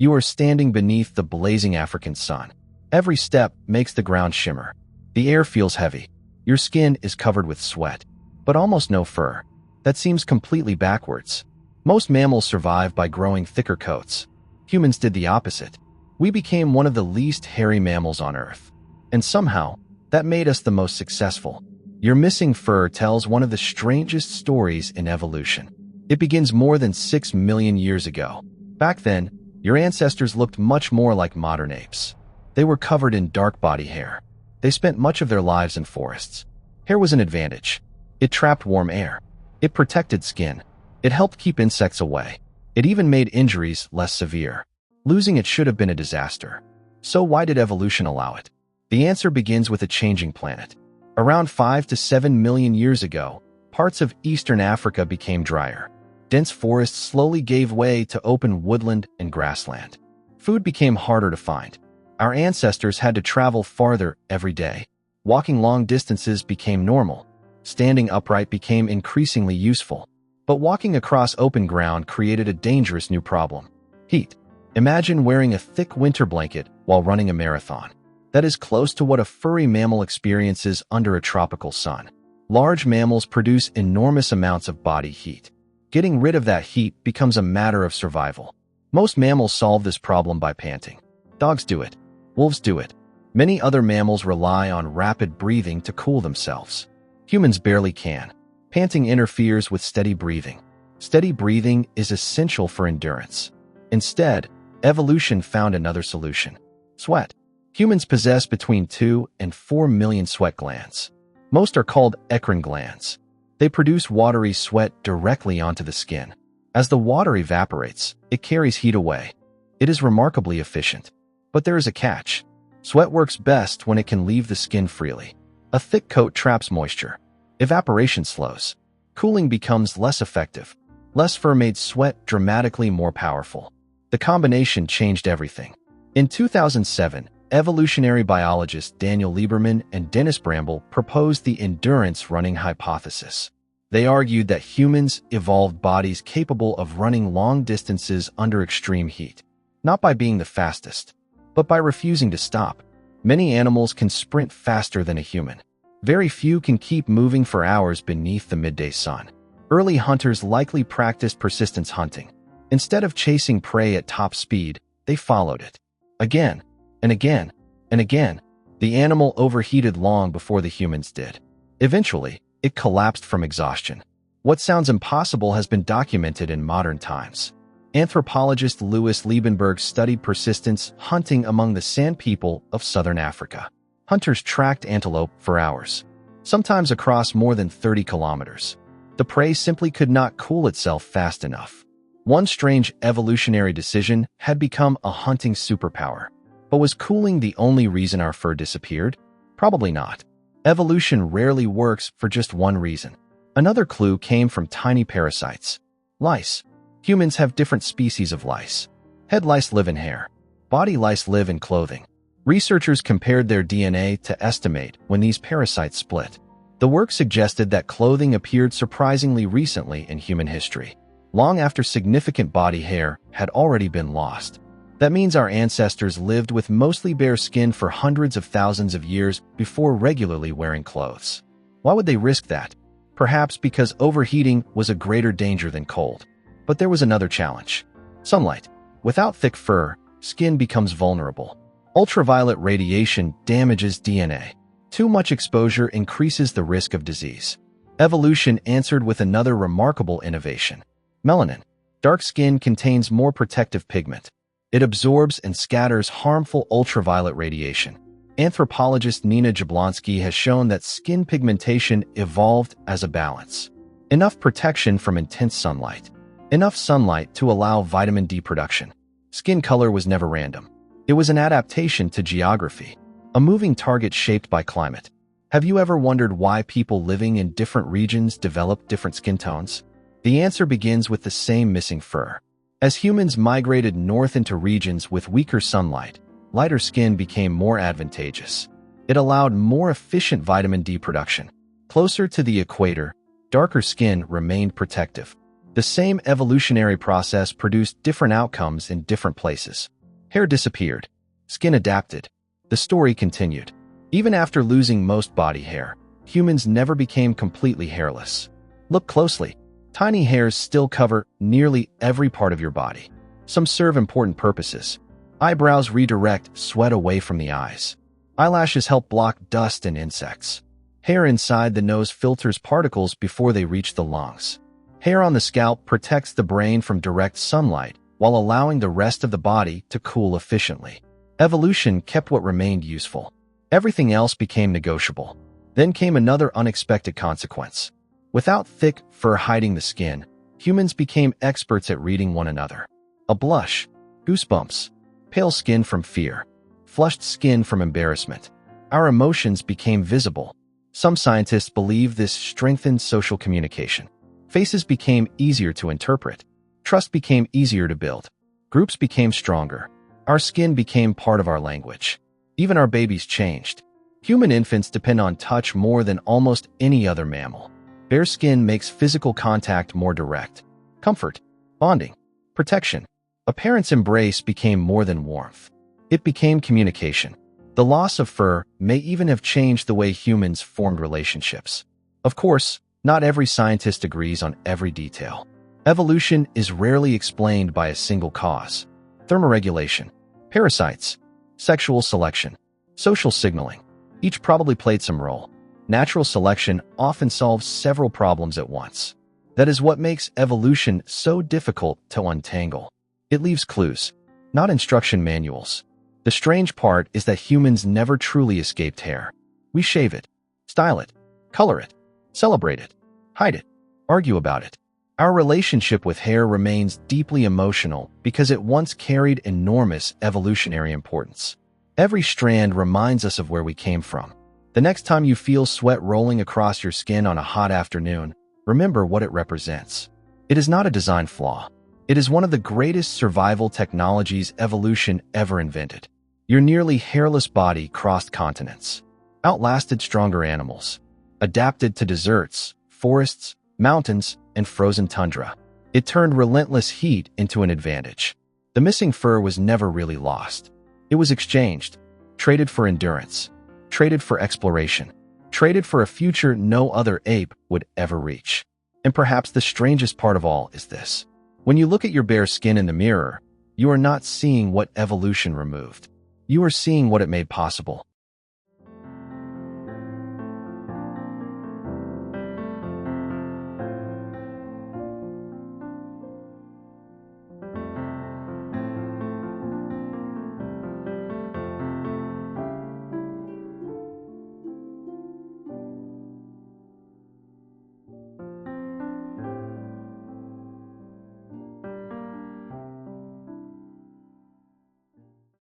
You are standing beneath the blazing African sun. Every step makes the ground shimmer. The air feels heavy. Your skin is covered with sweat, but almost no fur. That seems completely backwards. Most mammals survive by growing thicker coats. Humans did the opposite. We became one of the least hairy mammals on Earth. And somehow, that made us the most successful. Your missing fur tells one of the strangest stories in evolution. It begins more than 6 million years ago. Back then, your ancestors looked much more like modern apes. They were covered in dark body hair. They spent much of their lives in forests. Hair was an advantage. It trapped warm air. It protected skin. It helped keep insects away. It even made injuries less severe. Losing it should have been a disaster. So why did evolution allow it? The answer begins with a changing planet. Around 5 to 7 million years ago, parts of eastern Africa became drier. Dense forests slowly gave way to open woodland and grassland. Food became harder to find. Our ancestors had to travel farther every day. Walking long distances became normal. Standing upright became increasingly useful. But walking across open ground created a dangerous new problem: heat. Imagine wearing a thick winter blanket while running a marathon. That is close to what a furry mammal experiences under a tropical sun. Large mammals produce enormous amounts of body heat. Getting rid of that heat becomes a matter of survival. Most mammals solve this problem by panting. Dogs do it. Wolves do it. Many other mammals rely on rapid breathing to cool themselves. Humans barely can. Panting interferes with steady breathing. Steady breathing is essential for endurance. Instead, evolution found another solution: sweat. Humans possess between 2 and 4 million sweat glands. Most are called eccrine glands. They produce watery sweat directly onto the skin. As the water evaporates, it carries heat away. It is remarkably efficient. But there is a catch. Sweat works best when it can leave the skin freely. A thick coat traps moisture. Evaporation slows. Cooling becomes less effective. Less fur made sweat dramatically more powerful. The combination changed everything. In 2007, evolutionary biologist Daniel Lieberman and Dennis Bramble proposed the endurance running hypothesis. They argued that humans evolved bodies capable of running long distances under extreme heat, not by being the fastest, but by refusing to stop. Many animals can sprint faster than a human. Very few can keep moving for hours beneath the midday sun. Early hunters likely practiced persistence hunting. Instead of chasing prey at top speed, they followed it. Again, and again, and again. The animal overheated long before the humans did. Eventually, it collapsed from exhaustion. What sounds impossible has been documented in modern times. Anthropologist Louis Liebenberg studied persistence hunting among the San people of southern Africa. Hunters tracked antelope for hours, sometimes across more than 30 kilometers. The prey simply could not cool itself fast enough. One strange evolutionary decision had become a hunting superpower. But was cooling the only reason our fur disappeared? Probably not. Evolution rarely works for just one reason. Another clue came from tiny parasites. Lice. Humans have different species of lice. Head lice live in hair. Body lice live in clothing. Researchers compared their DNA to estimate when these parasites split. The work suggested that clothing appeared surprisingly recently in human history, long after significant body hair had already been lost. That means our ancestors lived with mostly bare skin for hundreds of thousands of years before regularly wearing clothes. Why would they risk that? Perhaps because overheating was a greater danger than cold. But there was another challenge: sunlight. Without thick fur, skin becomes vulnerable. Ultraviolet radiation damages DNA. Too much exposure increases the risk of disease. Evolution answered with another remarkable innovation: melanin. Dark skin contains more protective pigment. It absorbs and scatters harmful ultraviolet radiation. Anthropologist Nina Jablonski has shown that skin pigmentation evolved as a balance. Enough protection from intense sunlight. Enough sunlight to allow vitamin D production. Skin color was never random. It was an adaptation to geography, a moving target shaped by climate. Have you ever wondered why people living in different regions develop different skin tones? The answer begins with the same missing fur. As humans migrated north into regions with weaker sunlight, lighter skin became more advantageous. It allowed more efficient vitamin D production. Closer to the equator, darker skin remained protective. The same evolutionary process produced different outcomes in different places. Hair disappeared. Skin adapted. The story continued. Even after losing most body hair, humans never became completely hairless. Look closely. Tiny hairs still cover nearly every part of your body. Some serve important purposes. Eyebrows redirect sweat away from the eyes. Eyelashes help block dust and insects. Hair inside the nose filters particles before they reach the lungs. Hair on the scalp protects the brain from direct sunlight while allowing the rest of the body to cool efficiently. Evolution kept what remained useful. Everything else became negotiable. Then came another unexpected consequence. Without thick fur hiding the skin, humans became experts at reading one another. A blush, goosebumps, pale skin from fear, flushed skin from embarrassment. Our emotions became visible. Some scientists believe this strengthened social communication. Faces became easier to interpret. Trust became easier to build. Groups became stronger. Our skin became part of our language. Even our babies changed. Human infants depend on touch more than almost any other mammal. Bare skin makes physical contact more direct. Comfort, bonding, protection. A parent's embrace became more than warmth. It became communication. The loss of fur may even have changed the way humans formed relationships. Of course, not every scientist agrees on every detail. Evolution is rarely explained by a single cause. Thermoregulation, parasites, sexual selection, social signaling. Each probably played some role. Natural selection often solves several problems at once. That is what makes evolution so difficult to untangle. It leaves clues, not instruction manuals. The strange part is that humans never truly escaped hair. We shave it, style it, color it, celebrate it, hide it, argue about it. Our relationship with hair remains deeply emotional because it once carried enormous evolutionary importance. Every strand reminds us of where we came from. The next time you feel sweat rolling across your skin on a hot afternoon, remember what it represents. It is not a design flaw. It is one of the greatest survival technologies evolution ever invented. Your nearly hairless body crossed continents, outlasted stronger animals, adapted to deserts, forests, mountains, and frozen tundra. It turned relentless heat into an advantage. The missing fur was never really lost. It was exchanged, traded for endurance, traded for exploration, traded for a future no other ape would ever reach. And perhaps the strangest part of all is this. When you look at your bare skin in the mirror, you are not seeing what evolution removed. You are seeing what it made possible.